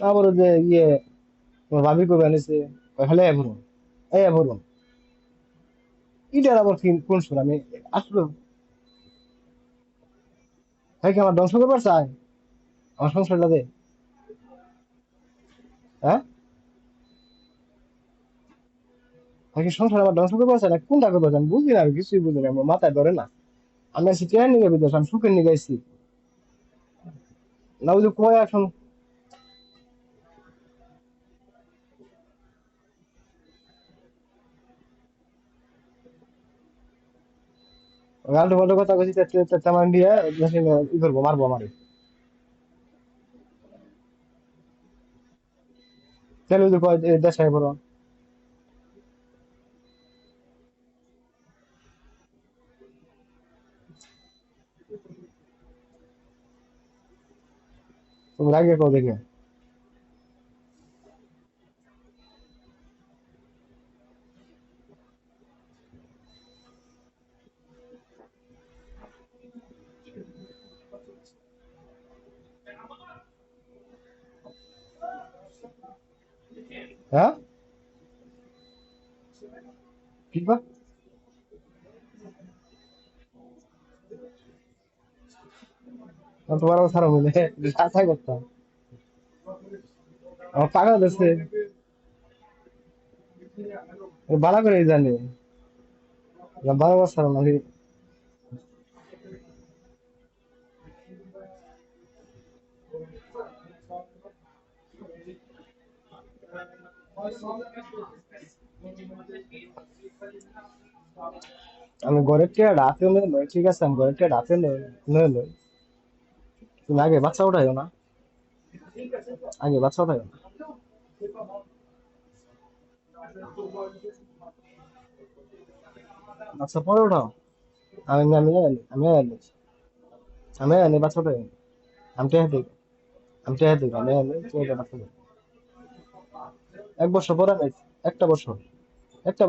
আবার ওই যে তোমার ভাবি কবে আনিছে খালি ভরুন ভরুন ইটার আবার কোন সুর আমি আসলে ভাই কি আমার ধ্বংস করবার চাই আমার সংসারটা দে হ্যাঁ ভাই কি সংসার আমার ধ্বংস করবার চাই না কোনটা করবার চাই আমি বুঝি না আমি কিছুই বুঝি না আমার মাথায় ধরে না আমি আছি ট্রেন নিয়ে বিদেশ আমি সুখের নিয়ে গাইছি না ওই যে কয় এখন গাল্টো ফাল্টো কথা কইছি তেমন দিয়ে ই করবো মারবো আমারে তাহলে ওই যে কয় দেশাই বড় তুমি রাগে কও দেখে হ্যাঁ কি বা তোমার সারা বলে আশা করতাম আমার পাগল আছে বালা করে জানি বারো বছর নাকি আমি ঘরের টিয়া রাতে নই ঠিক আছে আমি ঘরের টিয়া রাতে নই তুমি আগে বাচ্চা উঠাইও না আগে বাচ্চা উঠাইও না বাচ্চা পরে উঠাও আমি আনি আমি আনি বাচ্চা উঠাই আমি টেহা দিই আমি আনি তুমি এটা বাচ্চা দাও। এক বছর পরে নাই একটা বছর অপেক্ষা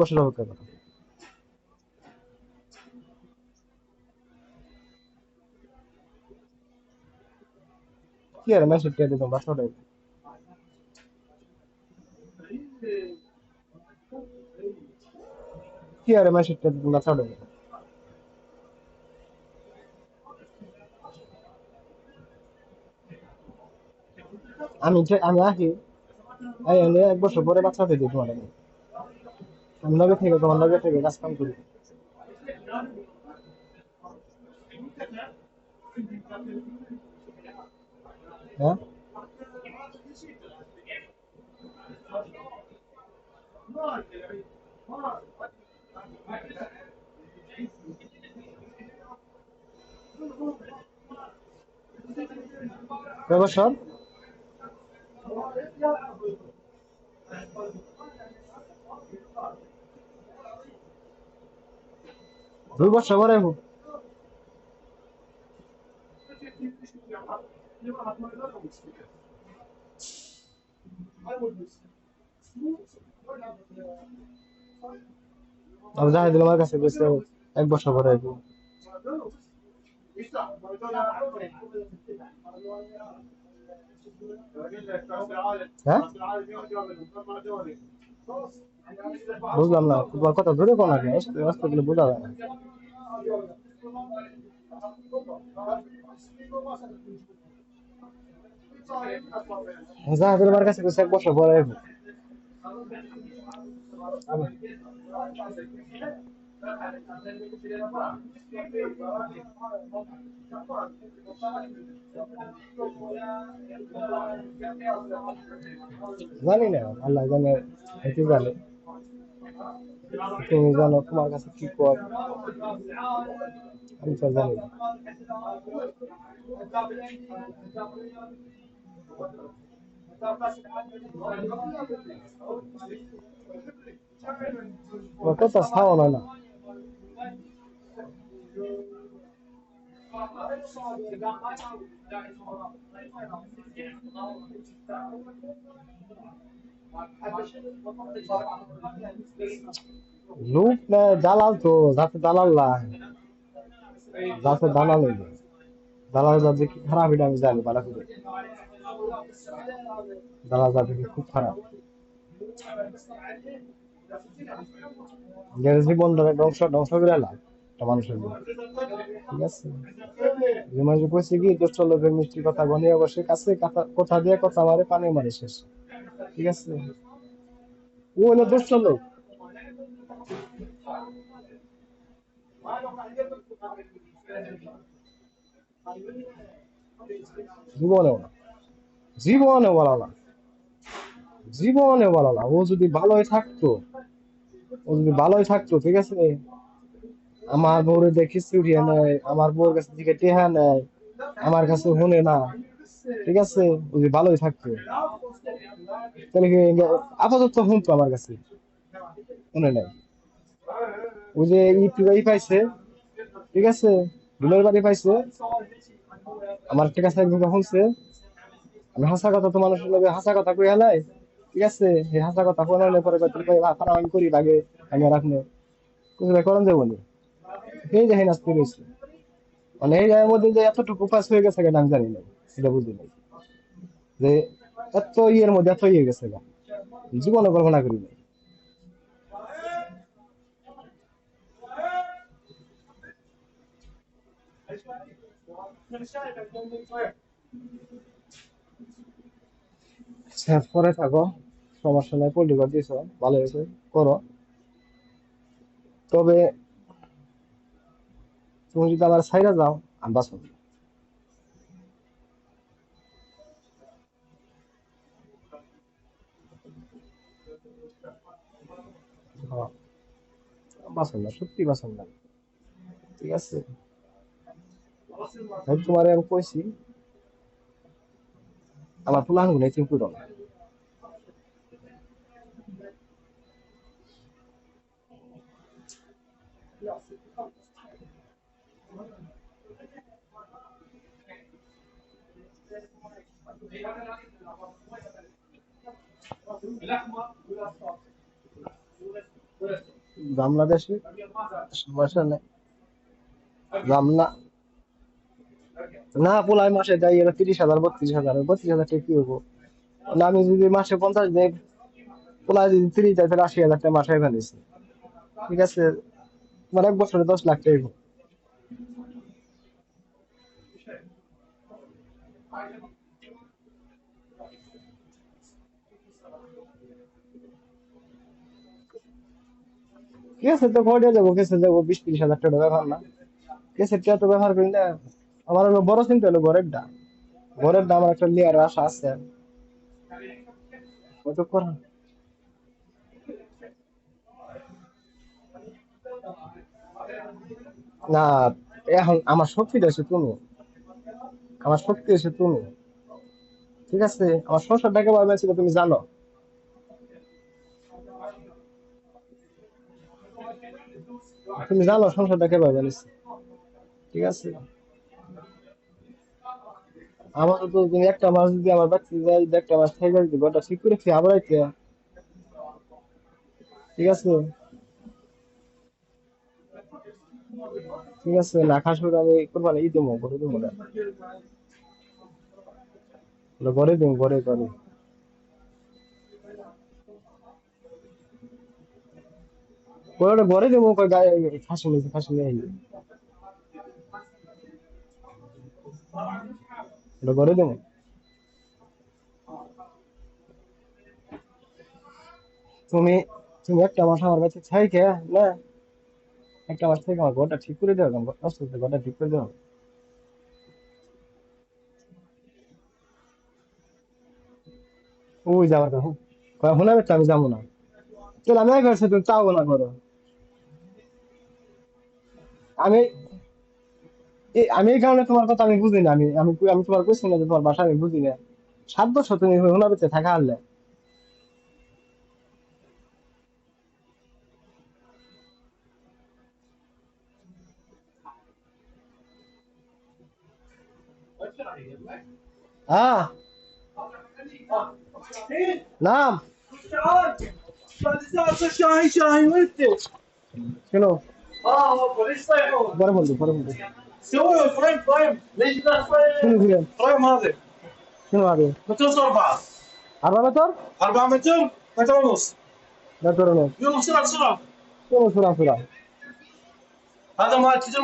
করো কি আর মেসেজ টিয়া দিতাম বাচ্চা উঠাই কি আর মেসেজ টিয়া দিতাম বাচ্চা উঠাই আমি আসি এই এনে এক বছর পরে বাচ্চা উঠাই দিই তোমার আমি তোমার লগে থেকে কাজ কাম করি হ্যাঁ কয় বছর 2 বছর পরে আমি যাই দিলাম আমার কাছে কইছে 1 বছর পরে আইবো হ্যাঁ বুঝলাম না তোমার কথা ধরে কোন আগে আস্তে আস্তে গেলে বোঝা যায় না যাই দিলাম আমার কাছে কইছে 1 বছর পরে আইবো জানি না আল্লাহ জানে হয়তো জানে তুমি জানো তোমার কাছে কি কর আমি তো জানি না তোমার কথা ছাও না লোক না দালাল তো যাতে দালাল না যাতে দালাল হইবে দালাল যাতে কি খারাপ এটা আমি জানি ভালো করে রাজা থেকে খুব খারাপ, যে জীবনটাকে ধ্বংস করে এলাম একটা মানুষের জীবন। ঠিক আছে, যে মানুষ কইছে কি দুষ্ট লোকের মিষ্টি কথা গনিয়ে বসে কাছে কথা দিয়ে কথা মারে পানি মারে শেষ। ঠিক আছে, ও হলো দুষ্ট লোক। জীবনেও না, জীবনে বলা না, জীবনে বলা না। ও যদি ভালোই থাকতো, ও যদি ভালোই থাকতো, ঠিক আছে, আমার বউরে দেখে উঠিয়ে নেয়, আমার বউর কাছে থেকে টেহা নেয়, আমার কাছে শুনে না, ঠিক আছে, ও যদি ভালোই থাকতো তাহলে কি আপাতত শুনতো আমার কাছে, শুনে নাই। ও যে ইউটিউবে পাইছে, ঠিক আছে, দুলার বাড়ি পাইছে, আমার ঠিক আছে একদিন শুনছে, আমি হাসা কথা তো মানুষের লগে হাসা কথা কই হালাই, ঠিক আছে, এই হাসা কথা কোনালে পরে তুই কই খারাপ আমি করি ভাগে আমি রাখনে কিছু করন যাবো নি, এই দেখেন আসতে রয়েছে। মানে এই জায়গার মধ্যে যে এতটুকু পাস হয়ে গেছে কেন আমি জানি না, সেটা বুঝি নাই যে এত ইয়ের মধ্যে এত ইয়ে গেছে গা, জীবনে কল্পনা করি নাই। শেষ করে থাকো, সমস্যা নাই, পল্লিকর দিছ ভালো হয়েছে, করো। তবে তুমি যদি আবার ছাইরা যাও আমি বাঁচব না। হ্যাঁ, বাঁচব না, সত্যি বাঁচব না। ঠিক আছে, তাই তোমার আমি কইছি আমার প্লান গুলো চিন্তা করো না। বাংলাদেশে সমস্যা নেই, রামনা না পোলাই মাসে যাই এরা 30,000 32,000, 32,000 টাকা কি হবো না, আমি যদি মাসে 50 দেয়, পোলাই যদি 30 যায় তাহলে 80,000 টাকা মাসে ফেলেছি। ঠিক আছে, মানে এক বছরে 10 লাখ টাকা হইবো। কেসে তো ঘরে যাবো, কেসে যাবো 20-30 হাজার টাকা ব্যাপার না, কেসের টাকা তো ব্যবহার করি না। আমার হলো বড় চিন্তা হলো ঘরের দাম, ঘরের দাম আমার একটা লিয়ার আশা আছে, কত করা না। এখন আমার শক্তিটা হচ্ছে তুমি, আমার শক্তি হচ্ছে তুমি। ঠিক আছে, আমার সংসারটাকে ভাবে ছিল তুমি জানো, তুমি জানো সংসারটাকে ভাবে নিচ্ছে। ঠিক আছে, আমার তো তুমি একটা মাস যদি আমার বাচ্চা যাই, একটা মাস থেকে যদি ঘরটা ঠিক করে খেয়ে আবার আইতে, ঠিক আছে, ঠিক আছে, না খাস করে আমি করবা না, ই দেবো করে দেবো না, ঘরে দেবো, ঘরে ঘরে ঘরে ঘরে দেবো, গায়ে ফাঁসি নিয়েছে, ফাঁসি নিয়ে আইলে ঘরে দেবো। তুমি তুমি একটা মাস আমার কাছে ছাই খেয়ে না, একটা মাস থেকে আমার ঘরটা ঠিক করে দেওয়া, আস্তে আস্তে ঘরটা ঠিক করে দেওয়া। ওই যাবার কথা এখন আমি যাবো না, তাহলে আমি একবার সাথে চাও না করো। আমি আমি এই কারণে তোমার কথা আমি বুঝি না, আমি তোমার কইছি না যে তোমার বাসা আমি বুঝি না। 7 বছর তুমি হুনাবেতে থাকা আনলে। হ্যাঁ, নাম শোনো, পরে বলবো শুনো, ঘুরে শোনো আগে। 4 متر؟ 4 متر، متر ونص. متر ونص. يلا بسرعة بسرعة. يلا بسرعة بسرعة. هذا مال تجي